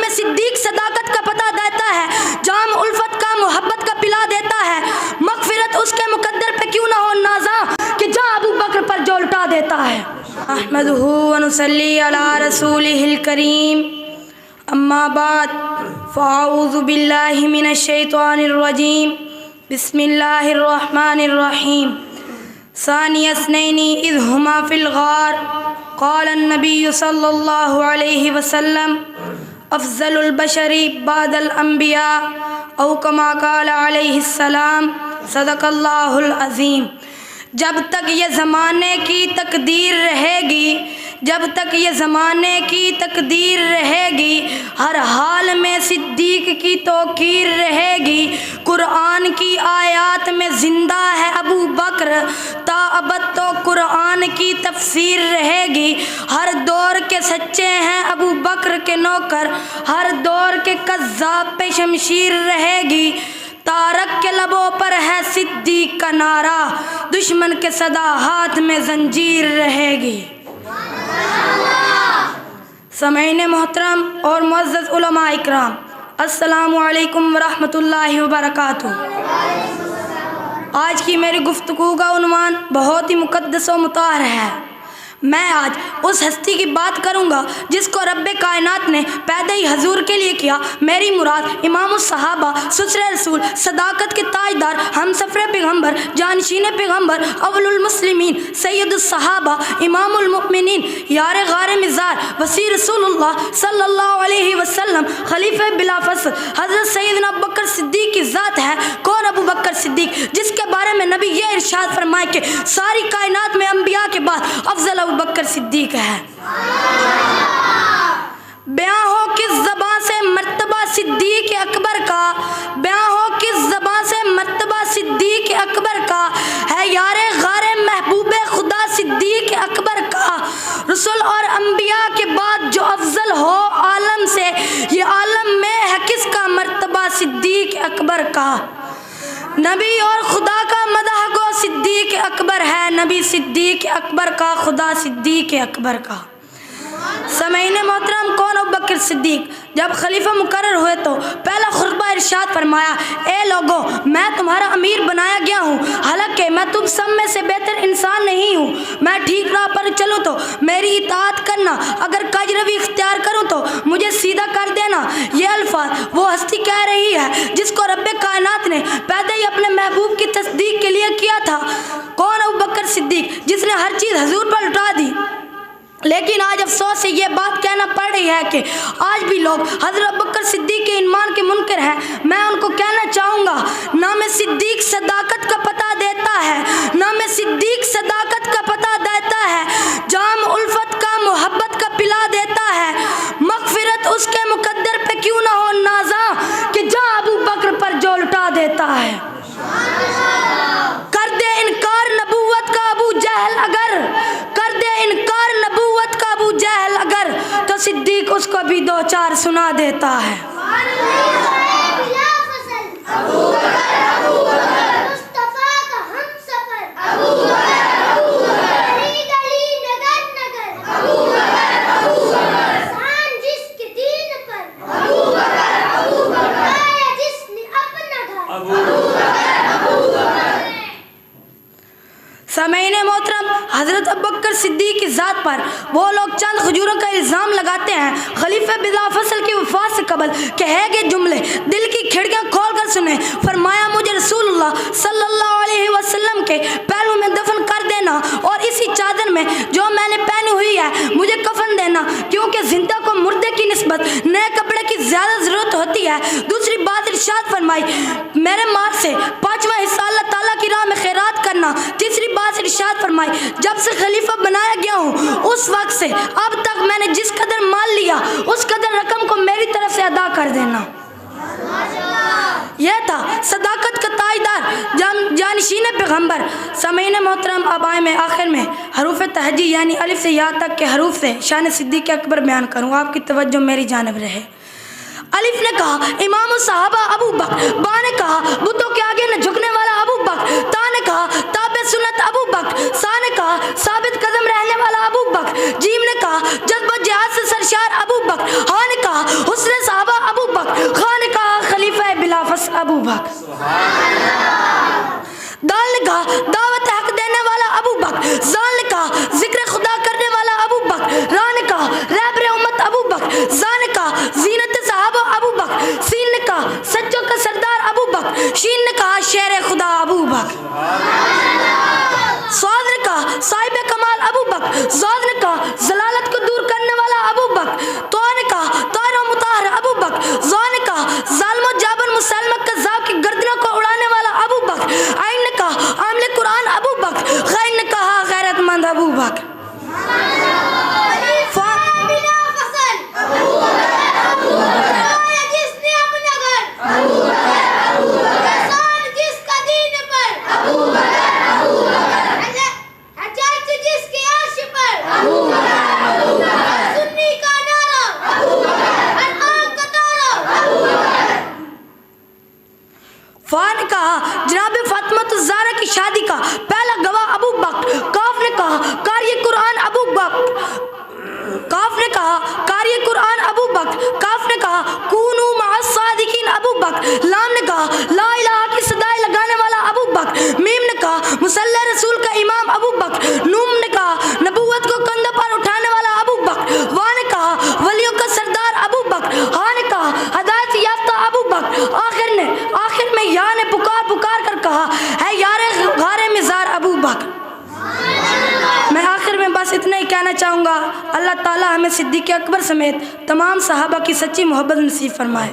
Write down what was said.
نام صدیق صداقت کا پتہ دیتا ہے، جام الفت کا محبت کا پلا دیتا ہے، مغفرت اس کے مقدر پہ کیوں نہ ہو نازاں کہ جہاں ابو بکر پر جو الٹا دیتا ہے۔ احمدہ ونصلی علی رسولہ الکریم، اما بعد فاعوذ باللہ من الشیطان الرجیم، بسم اللہ الرحمن الرحیم۔ ثانی اثنین اذ ہما فی الغار قال النبی صلی اللہ علیہ وسلم افضل البشر بعد الانبیاء او کما قال علیہ السلام، صدق اللہ العظیم۔ جب تک یہ زمانے کی تقدیر رہے گی، جب تک یہ زمانے کی تقدیر رہے گی، ہر حال میں صدیق کی توقیر رہے گی۔ قرآن کی آیات میں زندہ ہے ابو بکر، تا ابد تو قرآن کی تفسیر رہے گی۔ ہر دور کے سچے ہیں ابو بکر کے نوکر، ہر دور کے کذاب پہ شمشیر رہے گی۔ تارک کے لبوں پر ہے صدیق کا نعرہ، دشمن کے صدا ہاتھ میں زنجیر رہے گی۔ سامعین محترم اور معزز علماء اکرام، السلام علیکم ورحمۃ اللہ وبرکاتہ۔ آج کی میری گفتگو کا عنوان بہت ہی مقدس و مطہر ہے۔ میں آج اس ہستی کی بات کروں گا جس کو رب کائنات نے پیدا ہی حضور کے لیے کیا۔ میری مراد امام الصحابہ، سسر رسول، صداقت کے تاجدار، ہم سفر پیغمبر، جانشین پیغمبر، اول المسلمین، سید الصحابہ، امام المؤمنین، یار غار مزار، وسیع رسول اللہ صلی اللہ علیہ وسلم، خلیفہ بلا فصل حضرت سیدنا ابو بکر صدیق کی ذات ہے۔ کون ابو بکر صدیق؟ جس کے بارے میں نبی یہ ارشاد فرمائے کہ ساری کائنات میں انبیاء کے بعد افضل ابو بکر صدیق ہے۔ بیاں ہو کس زبان سے مرتبہ صدیق اکبر کا، بیاں ہو کس زبان سے مرتبہ صدیق اکبر کا، ہے یار غار محبوب خدا صدیق اکبر کا۔ رسول اور انبیاء کے بعد جو افضل ہو عالم سے، یہ عالم میں ہے کس کا مرتبہ صدیق اکبر کا۔ نبی اور خدا کا مدح گو صدیق اکبر ہے، نبی صدیق اکبر کا، خدا صدیق اکبر کا۔ سامعین محترم، کون ابو بکر صدیق؟ جب خلیفہ مقرر ہوئے تو پہلا خطبہ ارشاد فرمایا، اے لوگو، میں تمہارا امیر بنایا گیا ہوں، حالانکہ میں تم سب میں سے بہتر انسان نہیں ہوں۔ میں ٹھیک راہ پر چلوں تو میری اطاعت کرنا، اگر کج روی اختیار کروں تو مجھے سیدھا کر دینا۔ یہ الفاظ وہ ہستی کہہ رہی ہے جس کو رب کائنات نے پیدا ہی اپنے محبوب کی تصدیق کے لیے کیا تھا۔ کون ابو بکر صدیق؟ جس نے ہر چیز حضور پر لٹا دی۔ لیکن آج افسوس سے یہ بات کہنا پڑ رہی ہے کہ آج بھی لوگ حضرت ابوبکر صدیق کے ایمان کے منکر ہیں۔ میں ان کو کہنا چاہوں گا، نام صدیق صداقت کا پتہ دیتا ہے، نام صدیق صداقت کا پتہ دیتا ہے، جام الفت کا محبت کا پلا دیتا ہے، مغفرت اس کے مقدر پہ کیوں نہ ہو نازاں کہ جہاں ابو بکر پر جو لٹا دیتا ہے۔ کر دے انکار نبوت کا ابو جہل اگر، کر دے انکار نبوت کا ابو جہل اگر، تو صدیق اس کو بھی دو چار سنا دیتا ہے۔ سامعین محترم، حضرت ابوبکر صدیق کی ذات پر وہ لوگ چند کھجوروں کا الزام لگاتے ہیں خلیفہ بلا فصل کی وفات سے قبل، کہے گے جملے دل کی کھڑکیاں کھول کر سنیں۔ فرمایا، مجھے رسول اللہ صلی اللہ علیہ وسلم کے پہلو میں دفن کر دینا اور اسی چادر میں جو میں نے پہنی ہوئی ہے مجھے کفن دینا، کیونکہ زندہ کو مردے کی نسبت نئے کپڑے کی زیادہ ضرورت ہوتی ہے۔ دوسری بات ارشاد فرمائی، میرے مال سے 5واں حصہ اللہ تعالیٰ کی راہ میں خیرات کرنا۔ تیسری بات ارشاد فرمائی، جب سے خلیفہ بنایا گیا ہوں اس وقت سے اب تک میں نے جس قدر مال لیا اس قدر رقم کو میری طرف سے ادا کر دینا۔ یہ تھا صداقت کا تاجدار، جانشین پیغمبر۔ سامعین محترم، اب آئے میں آخر میں حروف تہجی یعنی الف سے یا تک کے حروف سے شان صدیق اکبر بیان کروں، آپ کی توجہ میری جانب رہے۔ الف نے کہا امام الصحابہ ابو بکر، با نے کہا بتوں کے آگے نہ جھکنے والا ابو بکر، تا نے کہا تابع سنت ابو بکر، سا نے کہا ثابت قدم رہنے والا ابو بکر، جیم نے کہا جذبہ جہاد سے سرشار ابو بکر، ہاں نے کہا حسن صحابہ بکر دال نے کہا دعوت حق دینے والا ابو بکر، زال نے کہا ذکر خدا کرنے والا ابو بکر، را نے کہا رہبر امت ابو بکر، زا نے کہا زینت صحابہ ابو بکر، سین نے کہا سچوں کا سردار ابو بکر، شین نے کہا شیر خدا ابو بکر، صاد نے کہا صاحب کمال ابو بکر، زاد نے کہا ضلالت کو دور کرنے والا ابو بکر، تو نے کہا طاہر و مطہر ابو بکر، زا نے کہا ظالم و جابر مسلمہ کذاب کی گردنوں کو اڑانے والا ابو بکر، عین نے کہا عامل قرآن ابو بکر، غین نے کہا غیرت مند ابو بکر۔ فا نے کہا جناب فاطمہ الزہرا کی شادی کا پہلا گواہ ابو بکر، کاف نے کہا قاری قرآن ابو بکر، کاف نے کہا قاری قرآن ابو بکر، کاف نے کہا کونو مع الصادقین ابو بکر، لام نے کہا لا الہ کی صدائے لگانے والا ابو بکر، میم نے کہا مصلی رسول کا امام ابو بکر، نون نے کہا نبوت کو کندھوں پر اٹھانے والا ابو بکر، وا نے کہا ولیوں کا سردار ابو بکر، ہا نے کہا ہدایت یافتہ ابو بکر، آخر میں یا نے پکار کر کہا ہے یار غار مزار ابو بکر۔ میں آخر میں بس اتنا ہی کہنا چاہوں گا، اللہ تعالی ہمیں صدیق اکبر سمیت تمام صحابہ کی سچی محبت نصیب فرمائے۔